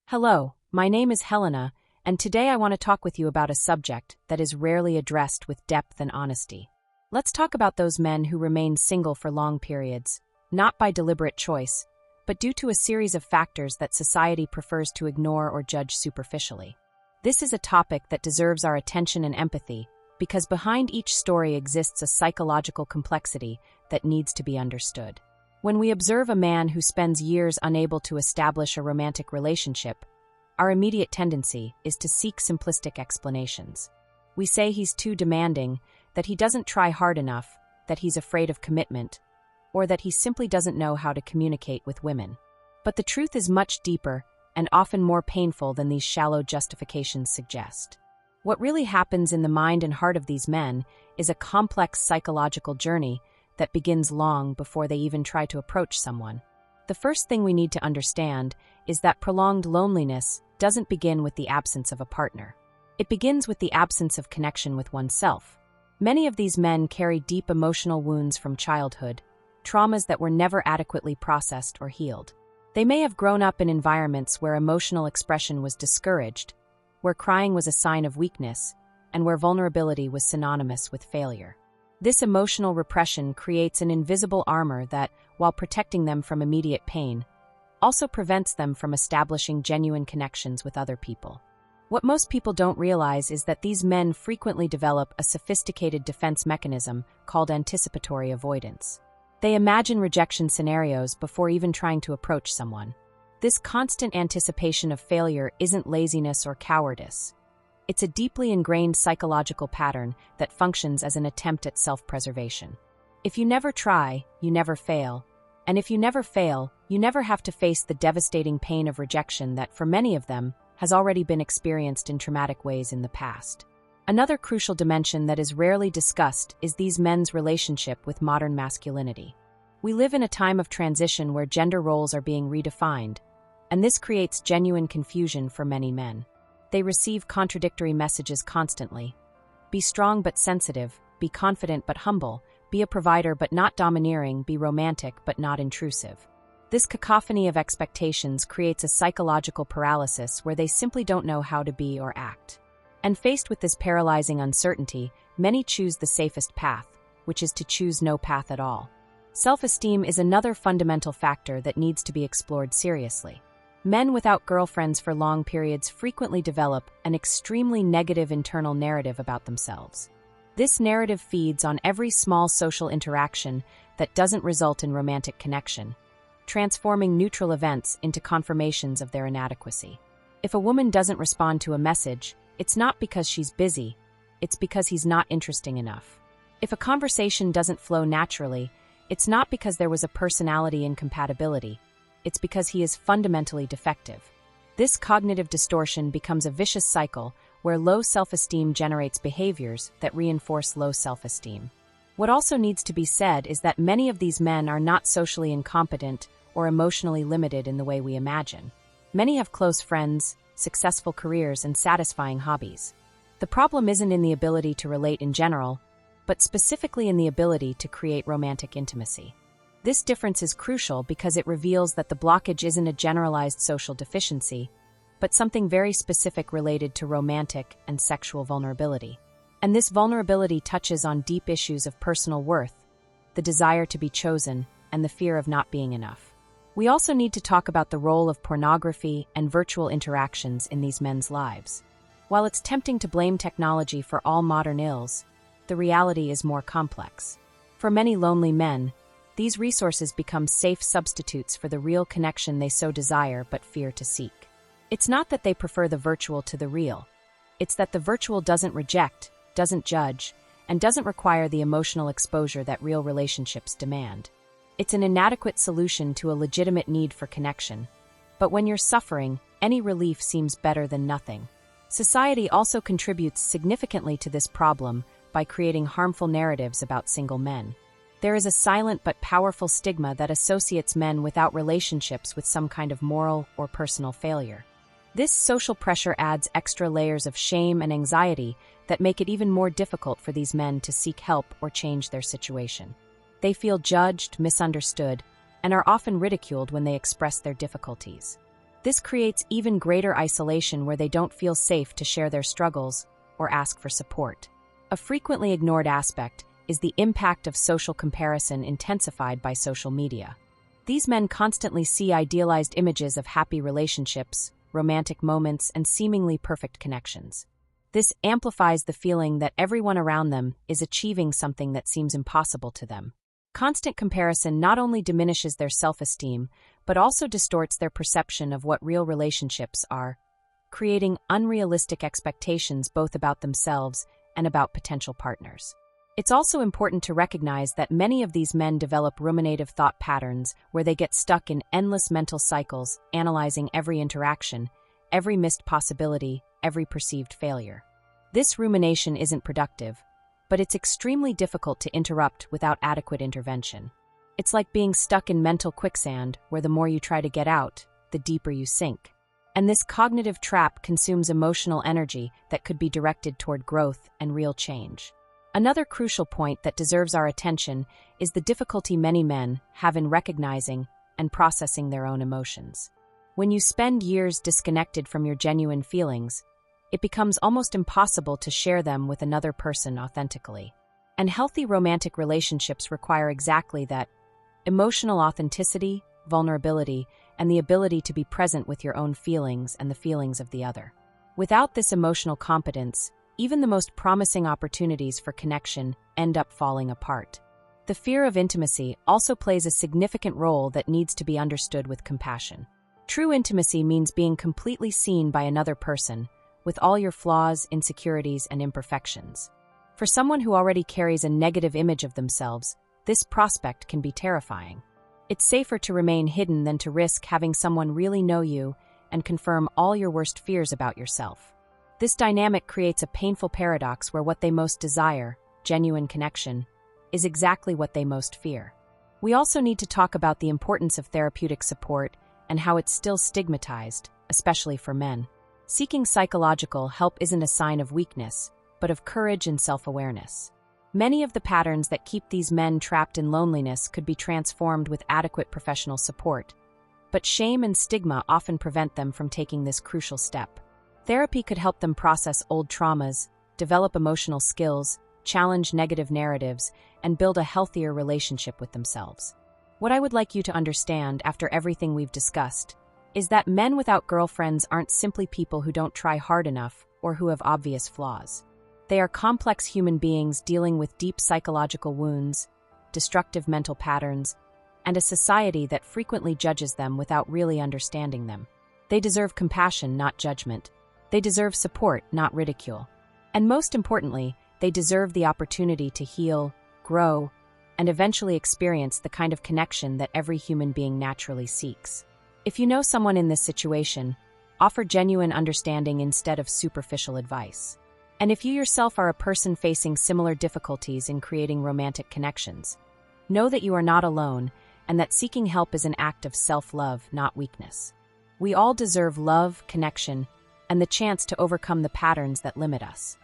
Hello, my name is Helena, and today I want to talk with you about a subject that is rarely addressed with depth and honesty. Let's talk about those men who remain single for long periods, not by deliberate choice, but due to a series of factors that society prefers to ignore or judge superficially. This is a topic that deserves our attention and empathy, because behind each story exists a psychological complexity that needs to be understood. When we observe a man who spends years unable to establish a romantic relationship, our immediate tendency is to seek simplistic explanations. We say he's too demanding, that he doesn't try hard enough, that he's afraid of commitment, or that he simply doesn't know how to communicate with women. But the truth is much deeper and often more painful than these shallow justifications suggest. What really happens in the mind and heart of these men is a complex psychological journey that begins long before they even try to approach someone. The first thing we need to understand is that prolonged loneliness doesn't begin with the absence of a partner. It begins with the absence of connection with oneself. Many of these men carry deep emotional wounds from childhood, traumas that were never adequately processed or healed. They may have grown up in environments where emotional expression was discouraged, where crying was a sign of weakness, and where vulnerability was synonymous with failure. This emotional repression creates an invisible armor that, while protecting them from immediate pain, also prevents them from establishing genuine connections with other people. What most people don't realize is that these men frequently develop a sophisticated defense mechanism called anticipatory avoidance. They imagine rejection scenarios before even trying to approach someone. This constant anticipation of failure isn't laziness or cowardice. It's a deeply ingrained psychological pattern that functions as an attempt at self-preservation. If you never try, you never fail. And if you never fail, you never have to face the devastating pain of rejection that, for many of them, has already been experienced in traumatic ways in the past. Another crucial dimension that is rarely discussed is these men's relationship with modern masculinity. We live in a time of transition where gender roles are being redefined, and this creates genuine confusion for many men. They receive contradictory messages constantly. Be strong but sensitive, be confident but humble, be a provider but not domineering, be romantic but not intrusive. This cacophony of expectations creates a psychological paralysis where they simply don't know how to be or act. And faced with this paralyzing uncertainty, many choose the safest path, which is to choose no path at all. Self-esteem is another fundamental factor that needs to be explored seriously. Men without girlfriends for long periods frequently develop an extremely negative internal narrative about themselves. This narrative feeds on every small social interaction that doesn't result in romantic connection, transforming neutral events into confirmations of their inadequacy. If a woman doesn't respond to a message, it's not because she's busy, it's because he's not interesting enough. If a conversation doesn't flow naturally, it's not because there was a personality incompatibility, it's because he is fundamentally defective. This cognitive distortion becomes a vicious cycle where low self-esteem generates behaviors that reinforce low self-esteem. What also needs to be said is that many of these men are not socially incompetent or emotionally limited in the way we imagine. Many have close friends, successful careers, and satisfying hobbies. The problem isn't in the ability to relate in general, but specifically in the ability to create romantic intimacy. This difference is crucial because it reveals that the blockage isn't a generalized social deficiency, but something very specific related to romantic and sexual vulnerability. And this vulnerability touches on deep issues of personal worth, the desire to be chosen, and the fear of not being enough. We also need to talk about the role of pornography and virtual interactions in these men's lives. While it's tempting to blame technology for all modern ills, the reality is more complex. For many lonely men, these resources become safe substitutes for the real connection they so desire but fear to seek. It's not that they prefer the virtual to the real. It's that the virtual doesn't reject, doesn't judge, and doesn't require the emotional exposure that real relationships demand. It's an inadequate solution to a legitimate need for connection. But when you're suffering, any relief seems better than nothing. Society also contributes significantly to this problem by creating harmful narratives about single men. There is a silent but powerful stigma that associates men without relationships with some kind of moral or personal failure. This social pressure adds extra layers of shame and anxiety that make it even more difficult for these men to seek help or change their situation. They feel judged, misunderstood, and are often ridiculed when they express their difficulties. This creates even greater isolation where they don't feel safe to share their struggles or ask for support. A frequently ignored aspect is the impact of social comparison intensified by social media. These men constantly see idealized images of happy relationships, romantic moments, and seemingly perfect connections. This amplifies the feeling that everyone around them is achieving something that seems impossible to them. Constant comparison not only diminishes their self-esteem, but also distorts their perception of what real relationships are, creating unrealistic expectations both about themselves and about potential partners. It's also important to recognize that many of these men develop ruminative thought patterns where they get stuck in endless mental cycles, analyzing every interaction, every missed possibility, every perceived failure. This rumination isn't productive, but it's extremely difficult to interrupt without adequate intervention. It's like being stuck in mental quicksand, where the more you try to get out, the deeper you sink. And this cognitive trap consumes emotional energy that could be directed toward growth and real change. Another crucial point that deserves our attention is the difficulty many men have in recognizing and processing their own emotions. When you spend years disconnected from your genuine feelings, it becomes almost impossible to share them with another person authentically. And healthy romantic relationships require exactly that: emotional authenticity, vulnerability, and the ability to be present with your own feelings and the feelings of the other. Without this emotional competence, even the most promising opportunities for connection end up falling apart. The fear of intimacy also plays a significant role that needs to be understood with compassion. True intimacy means being completely seen by another person, with all your flaws, insecurities, and imperfections. For someone who already carries a negative image of themselves, this prospect can be terrifying. It's safer to remain hidden than to risk having someone really know you and confirm all your worst fears about yourself. This dynamic creates a painful paradox where what they most desire, genuine connection, is exactly what they most fear. We also need to talk about the importance of therapeutic support and how it's still stigmatized, especially for men. Seeking psychological help isn't a sign of weakness, but of courage and self-awareness. Many of the patterns that keep these men trapped in loneliness could be transformed with adequate professional support, but shame and stigma often prevent them from taking this crucial step. Therapy could help them process old traumas, develop emotional skills, challenge negative narratives, and build a healthier relationship with themselves. What I would like you to understand after everything we've discussed is that men without girlfriends aren't simply people who don't try hard enough or who have obvious flaws. They are complex human beings dealing with deep psychological wounds, destructive mental patterns, and a society that frequently judges them without really understanding them. They deserve compassion, not judgment. They deserve support, not ridicule. And most importantly, they deserve the opportunity to heal, grow, and eventually experience the kind of connection that every human being naturally seeks. If you know someone in this situation, offer genuine understanding instead of superficial advice. And if you yourself are a person facing similar difficulties in creating romantic connections, know that you are not alone and that seeking help is an act of self-love, not weakness. We all deserve love, connection, and the chance to overcome the patterns that limit us.